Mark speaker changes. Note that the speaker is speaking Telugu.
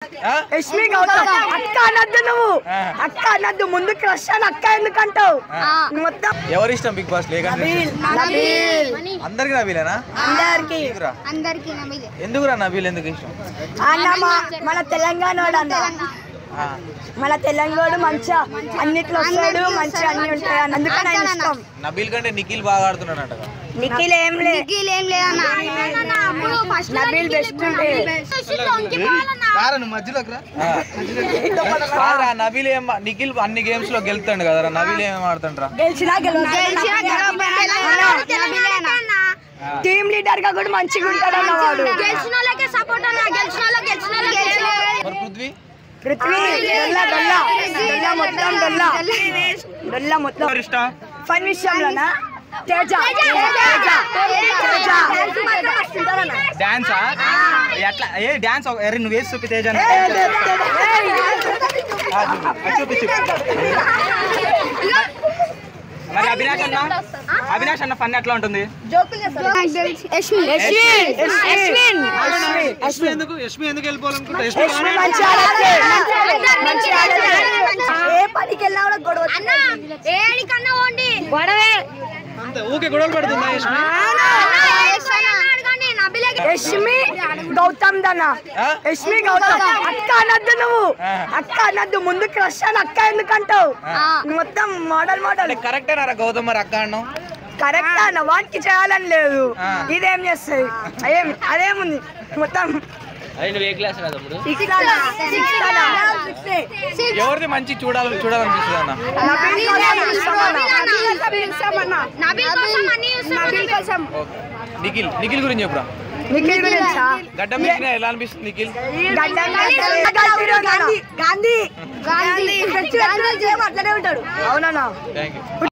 Speaker 1: యష్మి గౌతమ్ అక్క అనద్దు నువ్వు అక్క అనద్దు ముందు క్రష్ అని అక్క ఎందుకంటావు మొత్తం
Speaker 2: ఎవరి ఇష్టం బిగ్ బాస్ అందరికి నబీలేనా ఎందుకురా నబీల్ ఎందుకు ఇష్టం
Speaker 1: అన్న మన తెలంగాణ మన తెలంగాణ మంచిగా అన్నిట్లో వస్తాడు మంచిగా అన్ని ఉంటాయి అందుకని ఆయన ఇష్టం
Speaker 2: నబీల్ కంటే నిఖిల్ బాగా ఆడుతున్నాడు
Speaker 1: నిఖిల్ ఏం నబీల్ బెస్ట్
Speaker 2: నబీల్ ఏం నిఖిల్ అన్ని గేమ్స్ లో గెలుతాడు కదరా నబీల్ ఏం ఆడుతుండ్రా
Speaker 1: టీమ్ లీడర్ గా కూడా మంచిగా ఉంటాడు అన్నవాడు
Speaker 2: పృథ్వీ
Speaker 1: మొత్తం ఫన్ విషయంలోనా
Speaker 3: డాన్సా ఎట్లా ఏ డాన్స్ నువ్వు వేసి చూపి తేజ చూపి మరి అవినాష్ అన్న ఫన్ ఎట్లా ఉంటుంది ఊకే గొడవలు పడుతుందా
Speaker 1: యష్మి గౌతమ్ దనా యష్మి గౌతమ్ అక్క అనద్దు నువ్వు అక్క అనద్దు ముందు క్రష్ అని అక్క ఎందుకంటావు మొత్తం మోడల్
Speaker 2: కరెక్టేనా గౌతమ్ మరి అక్క అన్నావు
Speaker 1: కరెక్ట్ అన్న వాటికి చేయాలని లేదు ఇదేం చేస్తుంది అదేముంది మొత్తం
Speaker 2: ఎవరిది మంచి చూడాలనిపిస్తుంది అన్న నిఖిల్ గురించి చెప్పురా
Speaker 1: నిఖిల్ గురించా
Speaker 2: గడ్డం మీద ఎలా అనిపిస్తుంది నిఖిల్
Speaker 1: గాంధీ అట్లనే ఉంటాడు అవునా
Speaker 2: థ్యాంక్ యూ